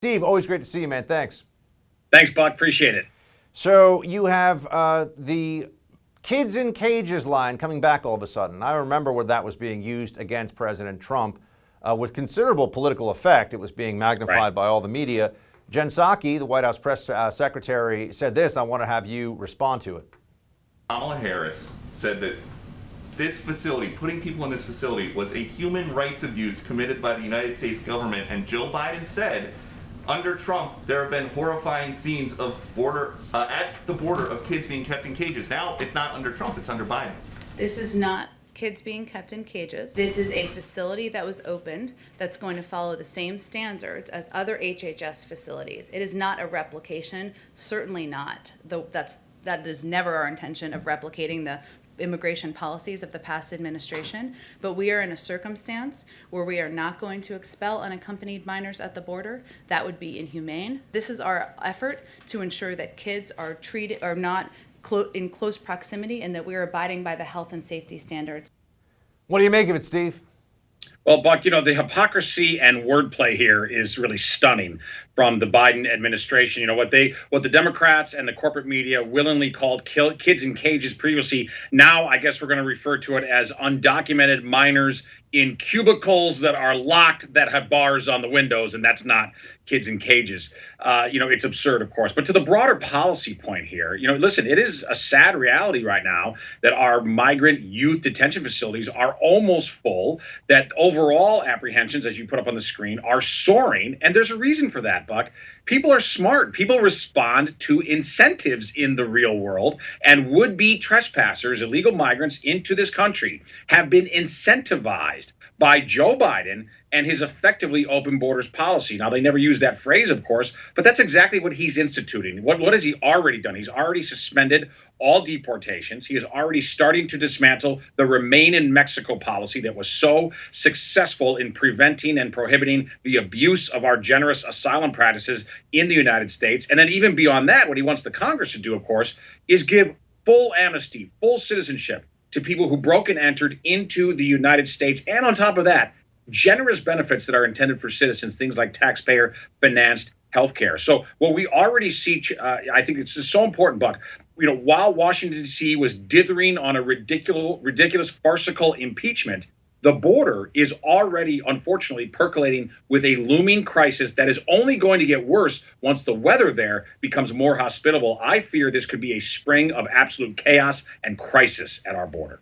Steve, always great to see you, man. Thanks. Thanks, Buck. Appreciate it. So you have the kids in cages line coming back all of a sudden. I remember when that was being used against President Trump with considerable political effect. It was being magnified by all the media. Jen Psaki, the White House press secretary, said this. I want to have you respond to it. Kamala Harris said that this facility, putting people in this facility, was a human rights abuse committed by the United States government. And Joe Biden said, under Trump, there have been horrifying scenes of at the border of kids being kept in cages. Now, it's not under Trump, it's under Biden. This is not kids being kept in cages. This is a facility that was opened that's going to follow the same standards as other HHS facilities. It is not a replication, certainly not. That is never our intention of replicating the immigration policies of the past administration, but we are in a circumstance where we are not going to expel unaccompanied minors at the border. That would be inhumane. This is our effort to ensure that kids are not in close proximity and that we are abiding by the health and safety standards. What do you make of it, Steve? Well, Buck, the hypocrisy and wordplay here is really stunning from the Biden administration. What the Democrats and the corporate media willingly called kids in cages previously, now I guess we're going to refer to it as undocumented minors in cubicles that are locked, that have bars on the windows, and that's not kids in cages. It's absurd, of course. But to the broader policy point here, listen, it is a sad reality right now that our migrant youth detention facilities are almost full, that overall apprehensions, as you put up on the screen, are soaring. And there's a reason for that, Buck. People are smart. People respond to incentives in the real world, and would-be trespassers, illegal migrants into this country, have been incentivized by Joe Biden and his effectively open borders policy. Now, they never use that phrase, of course, but that's exactly what he's instituting. What has he already done? He's already suspended all deportations. He is already starting to dismantle the Remain in Mexico policy that was so successful in preventing and prohibiting the abuse of our generous asylum practices in the United States. And then even beyond that, what he wants the Congress to do, of course, is give full amnesty, full citizenship to people who broke and entered into the United States. And on top of that, generous benefits that are intended for citizens, things like taxpayer-financed healthcare. So what we already see, I think it's just so important, Buck, while Washington, D.C. was dithering on a ridiculous, farcical impeachment, the border is already, unfortunately, percolating with a looming crisis that is only going to get worse once the weather there becomes more hospitable. I fear this could be a spring of absolute chaos and crisis at our border.